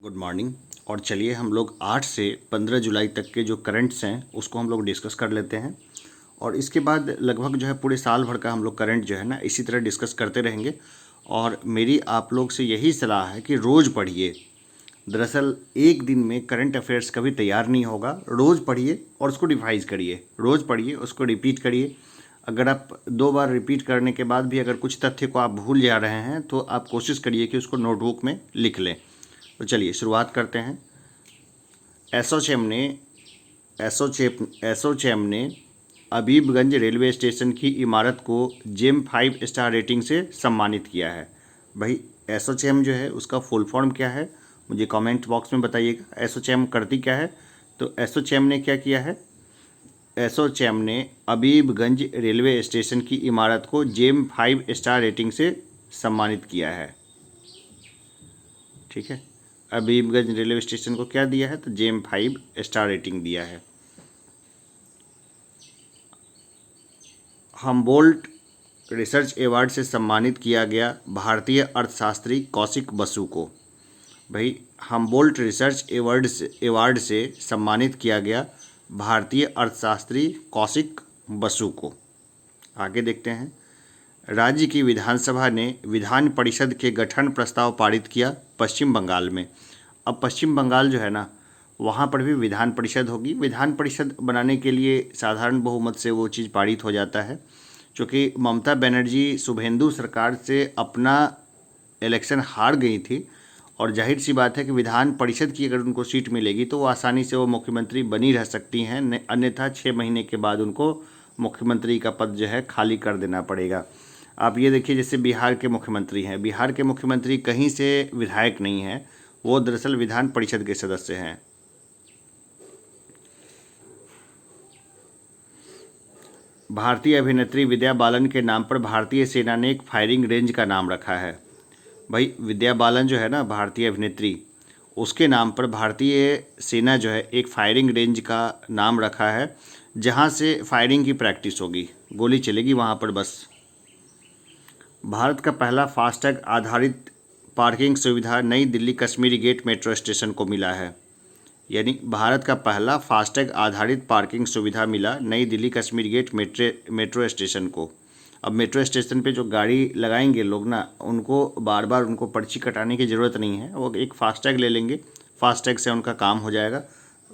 Good morning. और चलिए हम लोग 8 से 15 जुलाई तक के जो करंट्स हैं उसको हम लोग डिस्कस कर लेते हैं। और इसके बाद लगभग जो है पूरे साल भर का हम लोग करंट जो है ना इसी तरह डिस्कस करते रहेंगे। और मेरी आप लोग से यही सलाह है कि रोज़ पढ़िए। दरअसल एक दिन में करंट अफेयर्स कभी तैयार नहीं होगा। रोज़ पढ़िए और उसको रिवाइज करिए, रोज़ पढ़िए उसको रिपीट करिए। अगर आप 2 बार रिपीट करने के बाद भी अगर कुछ तथ्य को आप भूल जा रहे हैं तो आप कोशिश करिए कि उसको नोटबुक में लिख लें। तो चलिए शुरुआत करते हैं। एसोचैम ने हबीबगंज रेलवे स्टेशन की इमारत को जेम 5 स्टार रेटिंग से सम्मानित किया है। भाई एसोचैम जो है उसका फुल फॉर्म क्या है मुझे कमेंट बॉक्स में बताइएगा। एसोचैम करती क्या है? तो एसोचैम ने क्या किया है? एसोचैम ने हबीबगंज रेलवे स्टेशन की इमारत को जेम 5 स्टार रेटिंग से सम्मानित किया है। ठीक है, हबीबगंज रेलवे स्टेशन को क्या दिया है? तो जेम 5 स्टार रेटिंग दिया है। हम्बोल्ट रिसर्च अवार्ड से सम्मानित किया गया भारतीय अर्थशास्त्री कौशिक बसु को। भाई हम्बोल्ट रिसर्च अवार्ड से सम्मानित किया गया भारतीय अर्थशास्त्री कौशिक बसु को। आगे देखते हैं। राज्य की विधानसभा ने विधान परिषद के गठन प्रस्ताव पारित किया पश्चिम बंगाल में। अब पश्चिम बंगाल जो है ना वहाँ पर भी विधान परिषद होगी। विधान परिषद बनाने के लिए साधारण बहुमत से वो चीज़ पारित हो जाता है। क्योंकि ममता बनर्जी शुभेंदु सरकार से अपना इलेक्शन हार गई थी और जाहिर सी बात है कि विधान परिषद की अगर उनको सीट मिलेगी तो वो आसानी से वो मुख्यमंत्री बनी रह सकती हैं, अन्यथा 6 महीने के बाद उनको मुख्यमंत्री का पद जो है खाली कर देना पड़ेगा। आप ये देखिए जैसे बिहार के मुख्यमंत्री हैं, बिहार के मुख्यमंत्री कहीं से विधायक नहीं हैं, वो दरअसल विधान परिषद के सदस्य हैं। भारतीय अभिनेत्री विद्या बालन के नाम पर भारतीय सेना ने एक फायरिंग रेंज का नाम रखा है। भाई विद्या बालन जो है ना भारतीय अभिनेत्री, उसके नाम पर भारतीय सेना जो है एक फायरिंग रेंज का नाम रखा है जहां से फायरिंग की प्रैक्टिस होगी, गोली चलेगी वहां पर बस। भारत का पहला फास्टैग आधारित पार्किंग सुविधा नई Delhi Kashmiri Gate metro station को मिला है। यानी भारत का पहला फास्टैग आधारित पार्किंग सुविधा मिला नई Delhi Kashmiri Gate metro station को। अब मेट्रो स्टेशन पे जो गाड़ी लगाएंगे लोग ना, उनको बार बार उनको पर्ची कटाने की ज़रूरत नहीं है, वो एक फास्टैग ले लेंगे, फास्टैग से उनका काम हो जाएगा,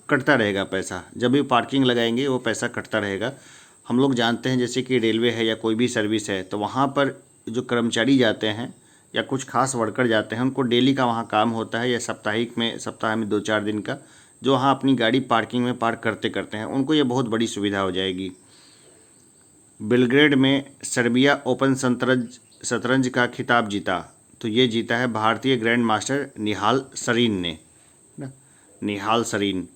कटता रहेगा पैसा। जब भी पार्किंग लगाएंगे वो पैसा कटता रहेगा। हम लोग जानते हैं जैसे कि रेलवे है या कोई भी सर्विस है तो वहाँ पर जो कर्मचारी जाते हैं या कुछ खास वर्कर जाते हैं उनको डेली का वहाँ काम होता है या सप्ताह में 2-4 दिन का, जो वहाँ अपनी गाड़ी पार्किंग में पार्क करते हैं, उनको ये बहुत बड़ी सुविधा हो जाएगी। बेलग्रेड में सर्बिया ओपन शतरंज का खिताब जीता, तो ये जीता है भारतीय ग्रैंड मास्टर निहाल सरीन ने ना, निहाल सरीन।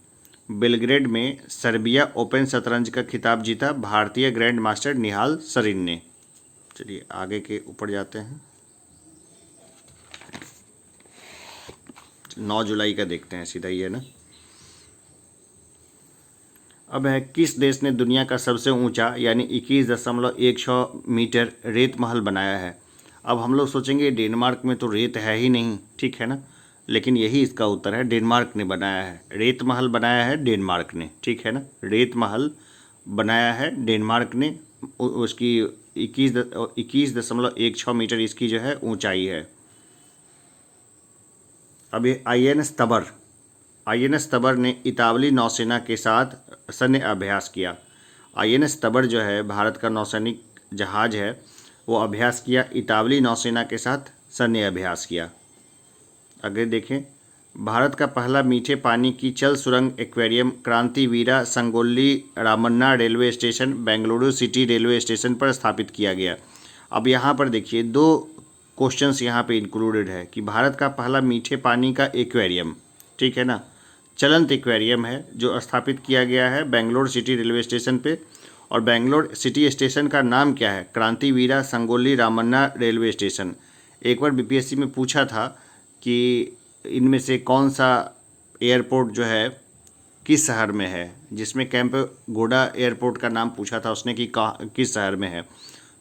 बेलग्रेड में सर्बिया ओपन शतरंज का खिताब जीता भारतीय ग्रैंड मास्टर निहाल सरीन ने। चलिए आगे के ऊपर जाते हैं। 9 जुलाई का देखते हैं सीधा ये ना। अब है किस देश ने दुनिया का सबसे ऊंचा यानी 21.16 मीटर रेत महल बनाया है? अब हम लोग सोचेंगे डेनमार्क में तो रेत है ही नहीं, ठीक है ना, लेकिन यही इसका उत्तर है, डेनमार्क ने बनाया है। रेत महल बनाया है डेनमार्क ने, ठीक है ना, रेत महल बनाया है डेनमार्क ने। उसकी 21.16 मीटर इसकी जो है ऊंचाई है। अब ये INS तबर ने इतावली नौसेना के साथ सैन्य अभ्यास किया। INS तबर जो है भारत का नौसैनिक जहाज है, वो अभ्यास किया, इतावली नौसेना के साथ सैन्य अभ्यास किया। आगे देखें। भारत का पहला मीठे पानी की चल सुरंग aquarium Krantivira Sangolli Ramanna railway station Bengaluru city railway station पर स्थापित किया गया। अब यहाँ पर देखिए 2 क्वेश्चंस यहाँ पे इंक्लूडेड है कि भारत का पहला मीठे पानी का एक्वेरियम, ठीक है ना, चलंत एक्वेरियम है जो स्थापित किया गया है बेंगलोर सिटी रेलवे स्टेशन पे। और बेंगलोर सिटी स्टेशन का नाम क्या है? Krantivira Sangolli Ramanna railway station. एक बार BPSC में पूछा था कि इनमें से कौन सा एयरपोर्ट जो है किस शहर में है, जिसमें कैंपेगौड़ा एयरपोर्ट का नाम पूछा था उसने कि किस शहर में है।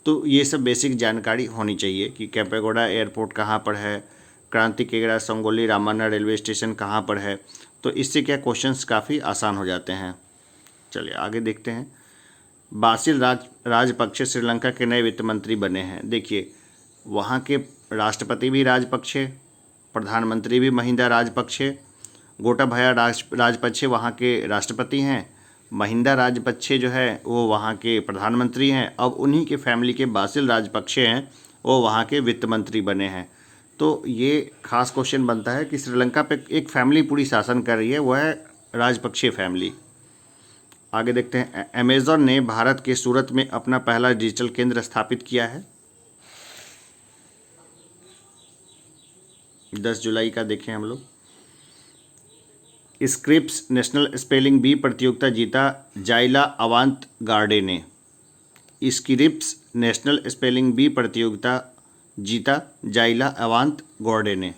तो ये सब बेसिक जानकारी होनी चाहिए कि कैंपेगौड़ा एयरपोर्ट कहाँ पर है, क्रांति केगड़ा संगोली रामाना रेलवे स्टेशन कहाँ पर है। तो इससे क्या क्वेश्चंस काफ़ी आसान हो जाते हैं। चलिए आगे देखते हैं। बासिल राजपक्षे श्रीलंका के नए वित्त मंत्री बने हैं। देखिए वहाँ के राष्ट्रपति भी राजपक्षे, प्रधानमंत्री भी महिंदा राजपक्षे, गोटाभया राजपक्षे वहाँ के राष्ट्रपति हैं, महिंदा राजपक्षे जो है वो वहाँ के प्रधानमंत्री हैं। अब उन्हीं के फैमिली के बासिल राजपक्षे हैं, वो वहाँ के वित्त मंत्री बने हैं। तो ये खास क्वेश्चन बनता है कि श्रीलंका पे एक फैमिली पूरी शासन कर रही है, वह है राजपक्षे फैमिली। आगे देखते हैं। अमेज़न ने भारत के सूरत में अपना पहला डिजिटल केंद्र स्थापित किया है। 10 जुलाई का देखें हम लोग। स्क्रिप्स नेशनल स्पेलिंग बी प्रतियोगिता जीता जाइला अवांत गार्डे ने। स्क्रिप्स नेशनल स्पेलिंग बी प्रतियोगिता जीता जाइला अवांत गॉर्डे ने।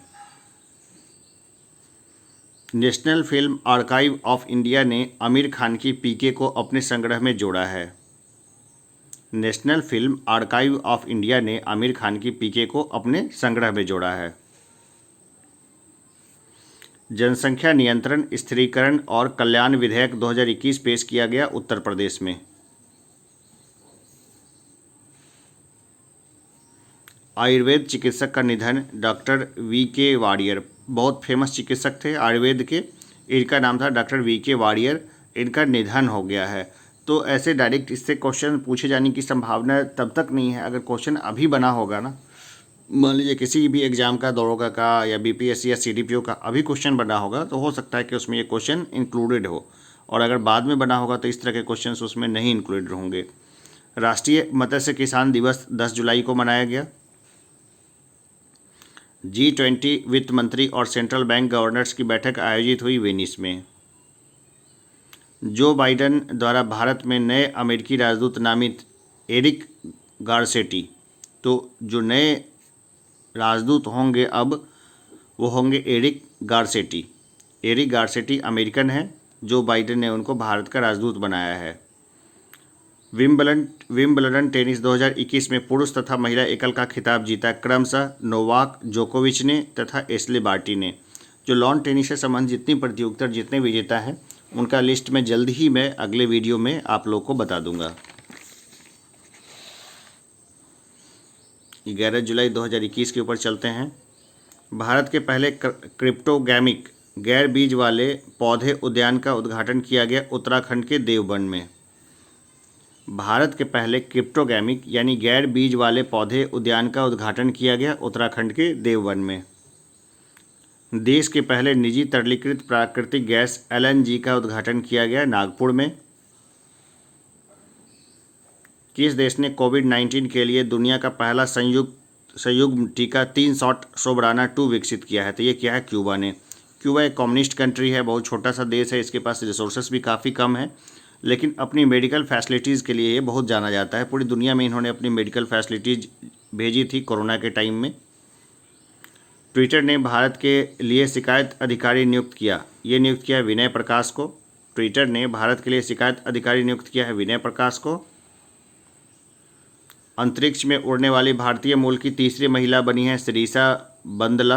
National film archive of India ने आमिर खान की पीके को अपने संग्रह में जोड़ा है। National film archive of India ने आमिर खान की पीके को अपने संग्रह में जोड़ा है। जनसंख्या नियंत्रण, स्थिरीकरण और कल्याण विधेयक 2021 पेश किया गया उत्तर प्रदेश में। आयुर्वेद चिकित्सक का निधन, डॉक्टर वी.के. वारियर, बहुत फेमस चिकित्सक थे आयुर्वेद के, इनका नाम था डॉक्टर वी.के. वारियर, इनका निधन हो गया है। तो ऐसे डायरेक्ट इससे क्वेश्चन पूछे जाने की संभावना तब तक नहीं है अगर क्वेश्चन अभी बना होगा ना। मान लीजिए किसी भी एग्जाम का, दरोगा का या बीपीएससी या सीडीपीओ का अभी क्वेश्चन बना होगा तो हो सकता है कि उसमें ये क्वेश्चन इंक्लूडेड हो, और अगर बाद में बना होगा तो इस तरह के क्वेश्चन उसमें नहीं इंक्लूडेड होंगे। राष्ट्रीय मत्स्य किसान दिवस 10 जुलाई को मनाया गया। G20 वित्त मंत्री और सेंट्रल बैंक गवर्नर्स की बैठक आयोजित हुई वेनिस में। जो बाइडेन द्वारा भारत में नए अमेरिकी राजदूत नामित एरिक गारसेटी, तो जो नए राजदूत होंगे अब वो होंगे Eric Garcetti. Eric Garcetti American है, जो बाइडेन ने उनको भारत का राजदूत बनाया है। विम्बलडन टेनिस 2021 में पुरुष तथा महिला एकल का खिताब जीता क्रमशः नोवाक जोकोविच ने तथा एशले बार्टी ने। जो लॉन टेनिस से संबंधित जितनी प्रतियोगिता जितने विजेता हैं उनका लिस्ट में जल्द ही मैं अगले वीडियो में आप लोग को बता दूंगा। 11 जुलाई 2021 के ऊपर चलते हैं। भारत के पहले क्रिप्टोगैमिक गैर बीज वाले पौधे उद्यान का उद्घाटन किया गया उत्तराखंड के देवबन में। भारत के पहले क्रिप्टोगैमिक यानी गैर बीज वाले पौधे उद्यान का उद्घाटन किया गया उत्तराखंड के देवबन में। देश के पहले निजी तरलीकृत प्राकृतिक गैस LNG का उद्घाटन किया गया नागपुर में। किस देश ने कोविड-19 के लिए दुनिया का पहला संयुग्म टीका 3 शॉट सोबराना 2 विकसित किया है? तो ये क्या है? क्यूबा ने। क्यूबा एक कम्युनिस्ट कंट्री है, बहुत छोटा सा देश है, इसके पास रिसोर्सेस भी काफ़ी कम है, लेकिन अपनी मेडिकल फैसिलिटीज़ के लिए ये बहुत जाना जाता है। पूरी दुनिया में इन्होंने अपनी मेडिकल फैसिलिटीज़ भेजी थी कोरोना के टाइम में। ट्विटर ने भारत के लिए शिकायत अधिकारी नियुक्त किया, ये नियुक्त किया विनय प्रकाश को। ट्विटर ने भारत के लिए शिकायत अधिकारी नियुक्त किया है विनय प्रकाश को। अंतरिक्ष में उड़ने वाली भारतीय मूल की तीसरी महिला बनी है शिरीषा बंदला।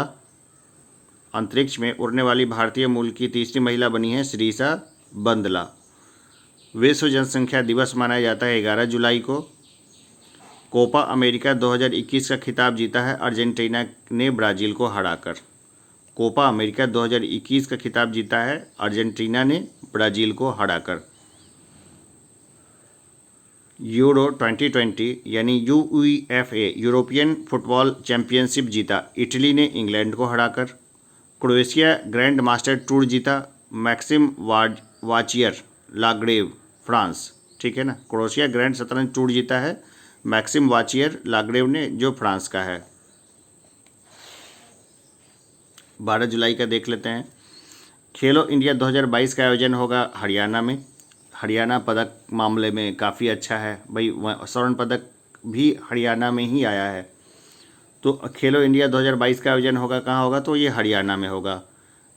अंतरिक्ष में उड़ने वाली भारतीय मूल की तीसरी महिला बनी है शिरीषा बंदला। विश्व जनसंख्या दिवस मनाया जाता है 11 जुलाई को। कोपा अमेरिका 2021 का खिताब जीता है अर्जेंटीना ने ब्राज़ील को हराकर। कोपा अमेरिका 2021 का खिताब जीता है अर्जेंटीना ने ब्राज़ील को हराकर। यूरो 2020 यानी UEFA यूरोपियन फुटबॉल चैंपियनशिप जीता इटली ने इंग्लैंड को हराकर। क्रोएशिया ग्रैंड मास्टर टूर जीता मैक्सिम वाचियर लाग्रेव फ्रांस, ठीक है ना। क्रोएशिया ग्रैंड शतरंज टूर जीता है मैक्सिम वाचियर लाग्रेव ने, जो फ्रांस का है। 12 जुलाई का देख लेते हैं। खेलो इंडिया 2022 का आयोजन होगा हरियाणा में। हरियाणा पदक मामले में काफ़ी अच्छा है भाई, स्वर्ण पदक भी हरियाणा में ही आया है। तो खेलो इंडिया 2022 का आयोजन होगा कहाँ होगा? तो ये हरियाणा में होगा।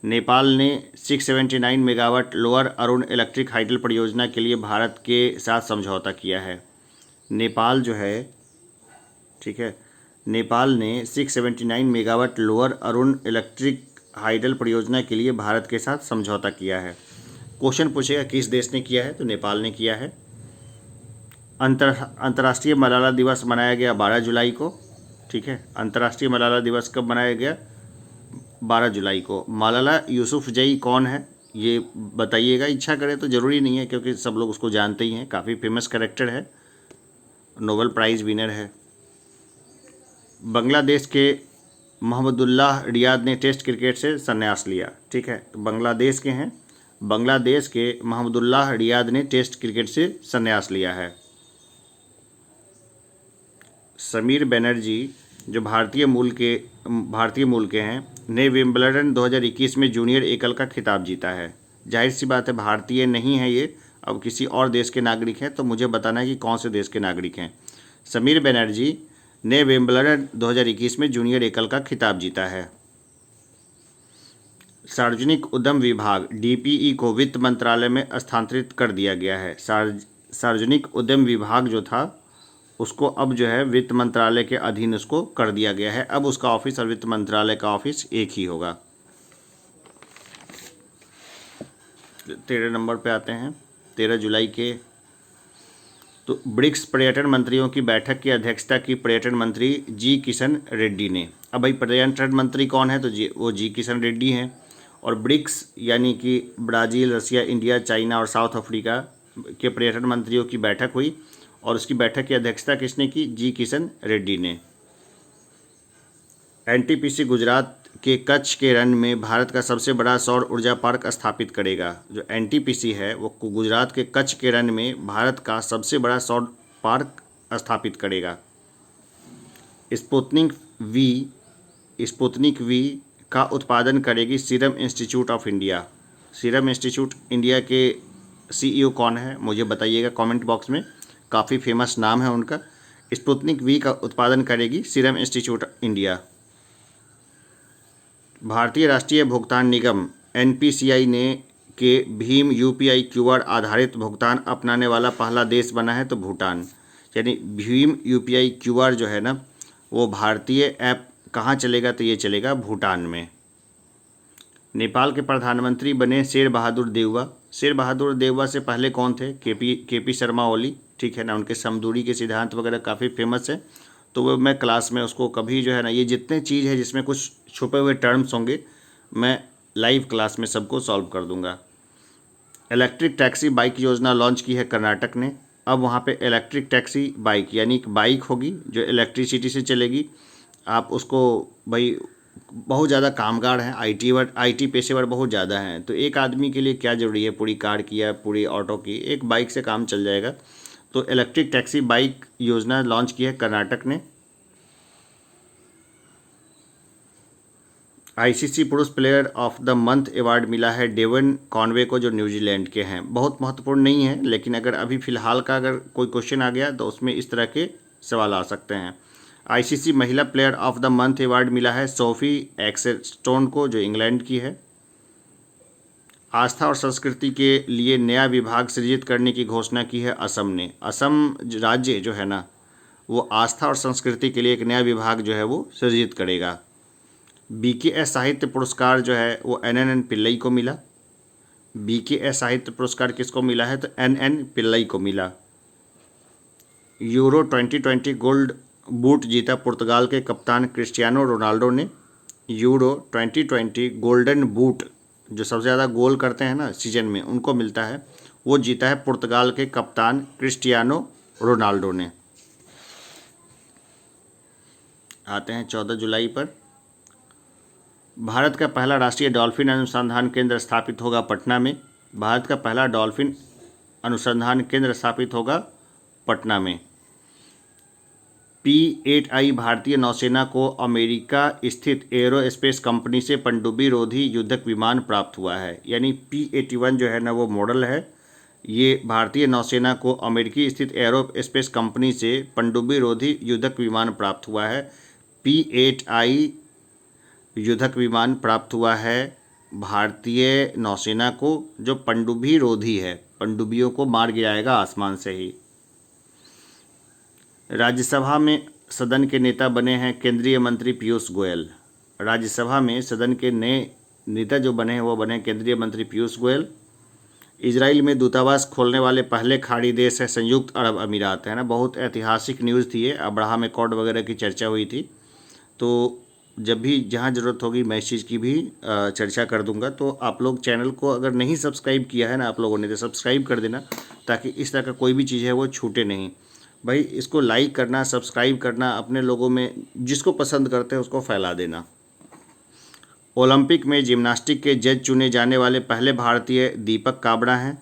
नेपाल ने 679 megawatt lower Arun electric hydel परियोजना के लिए भारत के साथ समझौता किया है। नेपाल जो है, ठीक है, नेपाल ने 679 megawatt lower Arun electric hydel परियोजना के लिए भारत के साथ समझौता किया है। क्वेश्चन पूछेगा किस देश ने किया है, तो नेपाल ने किया है। अंतर्राष्ट्रीय मलाला दिवस मनाया गया 12 जुलाई को। ठीक है, अंतर्राष्ट्रीय मलाला दिवस कब मनाया गया? 12 जुलाई को। मलाला यूसुफजई कौन है ये बताइएगा, इच्छा करें तो ज़रूरी नहीं है क्योंकि सब लोग उसको जानते ही हैं, काफ़ी फेमस कैरेक्टर है, नोबेल प्राइज़ विनर है। बांग्लादेश के मोहम्मदुल्लाह रियाद ने टेस्ट क्रिकेट से संन्यास लिया। ठीक है, तो बांग्लादेश के हैं, बांग्लादेश के मोहम्मदुल्लाह रियाद ने टेस्ट क्रिकेट से संन्यास लिया है। समीर बनर्जी जो भारतीय मूल के हैं, ने विंबलडन 2021 में जूनियर एकल का खिताब जीता है। जाहिर सी बात है भारतीय नहीं है ये, अब किसी और देश के नागरिक हैं, तो मुझे बताना है कि कौन से देश के नागरिक हैं। समीर बनर्जी ने विंबलडन 2021 में जूनियर एकल का खिताब जीता है। सार्वजनिक उद्यम विभाग डीपीई को वित्त मंत्रालय में स्थानांतरित कर दिया गया है। सार्वजनिक उद्यम विभाग जो था उसको अब जो है वित्त मंत्रालय के अधीन उसको कर दिया गया है। अब उसका ऑफिस और वित्त मंत्रालय का ऑफिस एक ही होगा। 13 नंबर पे आते हैं, 13 जुलाई के। तो ब्रिक्स पर्यटन मंत्रियों की बैठक की अध्यक्षता की पर्यटन मंत्री जी किशन रेड्डी ने। अब भाई पर्यटन मंत्री कौन है, तो वो जी किशन रेड्डी हैं। और ब्रिक्स यानी कि ब्राज़ील, रसिया, इंडिया, चाइना और साउथ अफ्रीका के पर्यटन मंत्रियों की बैठक हुई और उसकी बैठक की अध्यक्षता किसने की? जी किशन रेड्डी ने। एनटीपीसी गुजरात के कच्छ के रण में भारत का सबसे बड़ा सौर ऊर्जा पार्क स्थापित करेगा। जो एनटीपीसी है वो गुजरात के कच्छ के रण में भारत का सबसे बड़ा सौर पार्क स्थापित करेगा। स्पुतनिक वी का उत्पादन करेगी serum institute of India. Serum institute India के सीईओ कौन है मुझे बताइएगा कमेंट बॉक्स में, काफ़ी फेमस नाम है उनका। स्पुतनिक वी का उत्पादन करेगी सीरम इंस्टीट्यूट इंडिया। भारतीय राष्ट्रीय भुगतान निगम एनपीसीआई ने के भीम यूपीआई क्यूआर आधारित भुगतान अपनाने वाला पहला देश बना है, तो भूटान। यानी भीम यूपीआई क्यूआर जो है ना वो भारतीय ऐप कहाँ चलेगा, तो ये चलेगा भूटान में। नेपाल के प्रधानमंत्री बने शेर बहादुर देउवा। शेर बहादुर देउवा से पहले कौन थे? केपी शर्मा ओली। ठीक है ना, उनके समदूरी के सिद्धांत वगैरह काफ़ी फेमस है, तो वो मैं क्लास में उसको कभी जो है ना, ये जितने चीज़ है जिसमें कुछ छुपे हुए टर्म्स होंगे मैं लाइव क्लास में सबको सॉल्व कर दूंगा। इलेक्ट्रिक टैक्सी बाइक योजना लॉन्च की है कर्नाटक ने। अब वहाँ पे इलेक्ट्रिक टैक्सी बाइक यानी एक बाइक होगी जो इलेक्ट्रिसिटी से चलेगी। आप उसको भाई बहुत ज़्यादा कामगार हैं, आईटी पेशेवर बहुत ज़्यादा हैं, तो एक आदमी के लिए क्या ज़रूरी है पूरी कार की या पूरी ऑटो की, एक बाइक से काम चल जाएगा। तो इलेक्ट्रिक टैक्सी बाइक योजना लॉन्च की है कर्नाटक ने। आईसीसी पुरुष player of the month award मिला है डेवन कॉनवे को, जो न्यूजीलैंड के हैं। बहुत महत्वपूर्ण नहीं है, लेकिन अगर अभी फ़िलहाल का अगर कोई क्वेश्चन आ गया तो उसमें इस तरह के सवाल आ सकते हैं। आईसीसी महिला player of the month award मिला है सोफी एक्सेस्टोन को, जो इंग्लैंड की है। आस्था और संस्कृति के लिए नया विभाग सृजित करने की घोषणा की है असम ने। असम राज्य जो है ना वो आस्था और संस्कृति के लिए एक नया विभाग जो है वो सृजित करेगा। बीकेएस साहित्य पुरस्कार जो है वो एनएन पिल्लई को मिला। बीकेएस साहित्य पुरस्कार किसको मिला है, तो एनएन पिल्लई को मिला। यूरो 2020 गोल्ड बूट जीता पुर्तगाल के कप्तान क्रिस्टियानो रोनाल्डो ने। यूरो 2020 गोल्डन बूट जो सबसे ज़्यादा गोल करते हैं ना सीजन में उनको मिलता है, वो जीता है पुर्तगाल के कप्तान क्रिस्टियानो रोनाल्डो ने। आते हैं 14 जुलाई पर। भारत का पहला राष्ट्रीय डॉल्फिन अनुसंधान केंद्र स्थापित होगा पटना में। भारत का पहला डॉल्फिन अनुसंधान केंद्र स्थापित होगा पटना में। P-8I भारतीय नौसेना को अमेरिका स्थित एरोस्पेस कंपनी से पनडुब्बी रोधी युद्धक विमान प्राप्त हुआ है। यानी P-81 जो है ना वो मॉडल है, ये भारतीय नौसेना को अमेरिकी स्थित एरोस्पेस कंपनी से पनडुब्बी रोधी युद्धक विमान प्राप्त हुआ है। P-8I युद्धक विमान प्राप्त हुआ है भारतीय नौसेना को, जो पनडुब्बी रोधी है, पनडुब्बियों को मार गिराएगा आसमान से ही। राज्यसभा में सदन के नेता बने हैं केंद्रीय मंत्री पीयूष गोयल। राज्यसभा में सदन के नए नेता जो बने हैं वो बने केंद्रीय मंत्री पीयूष गोयल। इजराइल में दूतावास खोलने वाले पहले खाड़ी देश है संयुक्त अरब अमीरात, है ना। बहुत ऐतिहासिक न्यूज़ थी ये, अब्राहम एकॉर्ड वगैरह की चर्चा हुई थी। तो जब भी जहाँ ज़रूरत होगी मैं इस चीज़ की भी चर्चा कर दूंगा। तो आप लोग चैनल को अगर नहीं सब्सक्राइब किया है ना आप लोगों ने, तो सब्सक्राइब कर देना ताकि इस तरह का कोई भी चीज़ है वो छूटे नहीं। भाई इसको लाइक करना, सब्सक्राइब करना, अपने लोगों में जिसको पसंद करते हैं उसको फैला देना। ओलंपिक में जिम्नास्टिक के जज चुने जाने वाले पहले भारतीय दीपक काबरा हैं।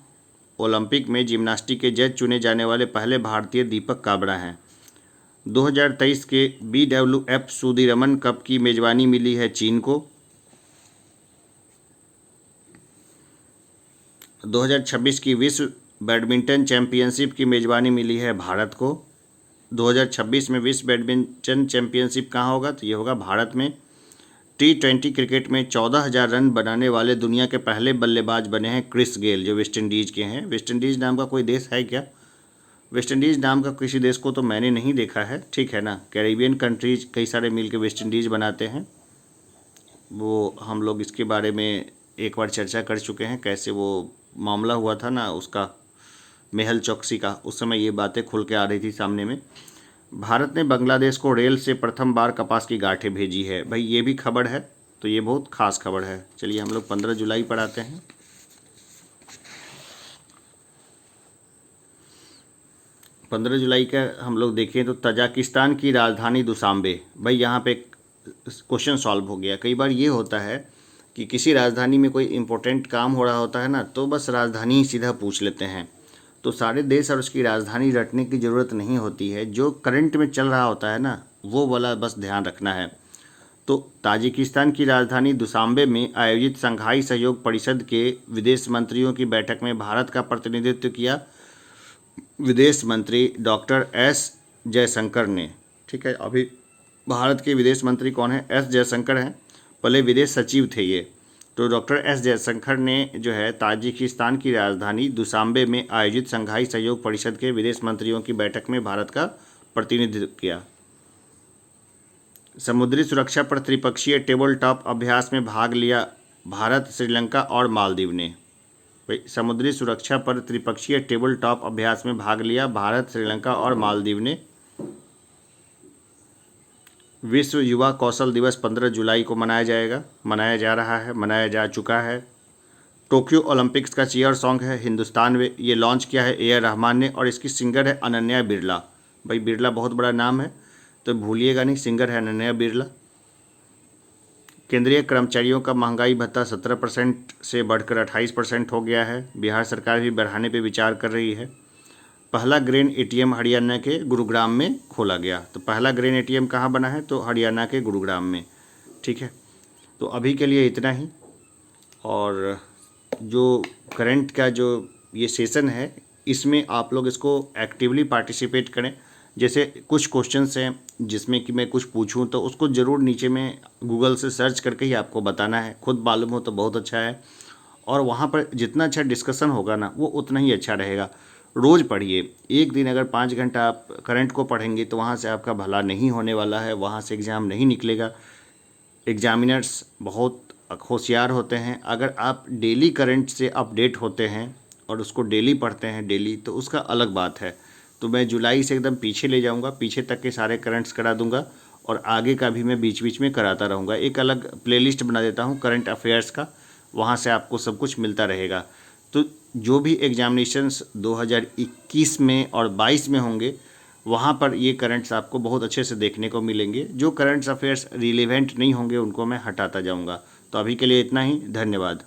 ओलंपिक में जिम्नास्टिक के जज चुने जाने वाले पहले भारतीय दीपक काबरा हैं। 2023 के BWF सुदीरमन कप की मेजबानी मिली है चीन को। 2026 की विश्व बैडमिंटन चैंपियनशिप की मेजबानी मिली है भारत को। 2026 में विश्व बैडमिंटन चैंपियनशिप कहाँ होगा, तो ये होगा भारत में। T20 क्रिकेट में 14,000 रन बनाने वाले दुनिया के पहले बल्लेबाज बने हैं क्रिस गेल, जो वेस्ट इंडीज़ के हैं। वेस्ट इंडीज़ नाम का कोई देश है क्या? वेस्ट इंडीज़ नाम का किसी देश को तो मैंने नहीं देखा है, ठीक है ना। कैरेबियन कंट्रीज कई सारे मिल के वेस्ट इंडीज़ बनाते हैं। वो हम लोग इसके बारे में एक बार चर्चा कर चुके हैं, कैसे वो मामला हुआ था ना उसका, मेहल चौकसी का, उस समय ये बातें खुल के आ रही थी सामने में। भारत ने बांग्लादेश को रेल से प्रथम बार कपास की गांठें भेजी है। भाई ये भी खबर है, तो ये बहुत खास खबर है। चलिए हम लोग 15 जुलाई पर आते हैं। 15 जुलाई का हम लोग देखें तो तजाकिस्तान की राजधानी दुशांबे। भाई यहाँ पे क्वेश्चन सॉल्व हो गया। कई बार ये होता है कि किसी राजधानी में कोई इम्पोर्टेंट काम हो रहा होता है ना, तो बस राजधानी ही सीधा पूछ लेते हैं। तो सारे देश और उसकी राजधानी रटने की ज़रूरत नहीं होती है, जो करंट में चल रहा होता है ना वो वाला बस ध्यान रखना है। तो ताजिकिस्तान की राजधानी दुशांबे में आयोजित शंघाई सहयोग परिषद के विदेश मंत्रियों की बैठक में भारत का प्रतिनिधित्व किया विदेश मंत्री डॉक्टर एस जयशंकर ने। ठीक है, अभी भारत के विदेश मंत्री कौन है? एस जयशंकर हैं, पहले विदेश सचिव थे ये। तो डॉक्टर एस जयशंकर ने जो है ताजिकिस्तान की राजधानी दुशांबे में आयोजित शंघाई सहयोग परिषद के विदेश मंत्रियों की बैठक में भारत का प्रतिनिधित्व किया। समुद्री सुरक्षा पर त्रिपक्षीय टेबल टॉप अभ्यास में भाग लिया भारत, श्रीलंका और मालदीव ने। भाई समुद्री सुरक्षा पर त्रिपक्षीय टेबल टॉप अभ्यास में भाग लिया भारत, श्रीलंका और मालदीव ने। विश्व युवा कौशल दिवस 15 जुलाई को मनाया जा रहा है, मनाया जा चुका है। टोक्यो ओलंपिक्स का चीयर सॉन्ग है हिंदुस्तान में, ये लॉन्च किया है ए आर रहमान ने और इसकी सिंगर है अनन्या बिरला। भाई बिरला बहुत बड़ा नाम है तो भूलिएगा नहीं, सिंगर है अनन्या बिरला। केंद्रीय कर्मचारियों का महंगाई भत्ता 17% से बढ़कर 28% हो गया है। बिहार सरकार भी बढ़ाने पर विचार कर रही है। पहला ग्रेन एटीएम हरियाणा के गुरुग्राम में खोला गया। तो पहला ग्रेन एटीएम कहाँ बना है? तो हरियाणा के गुरुग्राम में। ठीक है, तो अभी के लिए इतना ही। और जो करंट का जो ये सेशन है इसमें आप लोग इसको एक्टिवली पार्टिसिपेट करें। जैसे कुछ क्वेश्चंस हैं जिसमें कि मैं कुछ पूछूं तो उसको ज़रूर नीचे में गूगल से सर्च करके ही आपको बताना है। खुद मालूम हो तो बहुत अच्छा है, और वहाँ पर जितना अच्छा डिस्कशन होगा ना वो उतना ही अच्छा रहेगा। रोज़ पढ़िए, एक दिन अगर 5 घंटा आप करंट को पढ़ेंगे तो वहाँ से आपका भला नहीं होने वाला है, वहाँ से एग्ज़ाम नहीं निकलेगा। एग्जामिनर्स बहुत होशियार होते हैं। अगर आप डेली करंट से अपडेट होते हैं और उसको डेली पढ़ते हैं डेली, तो उसका अलग बात है। तो मैं जुलाई से एकदम पीछे ले जाऊंगा, पीछे तक के सारे करंट्स करा दूंगा और आगे का भी मैं बीच बीच में कराता रहूँगा। एक अलग प्लेलिस्ट बना देता हूँ करंट अफेयर्स का, वहाँ से आपको सब कुछ मिलता रहेगा। तो जो भी एग्जामिनेशंस 2021 में और 22 में होंगे वहाँ पर ये करंट्स आपको बहुत अच्छे से देखने को मिलेंगे। जो करंट्स अफेयर्स रिलेवेंट नहीं होंगे उनको मैं हटाता जाऊँगा। तो अभी के लिए इतना ही, धन्यवाद।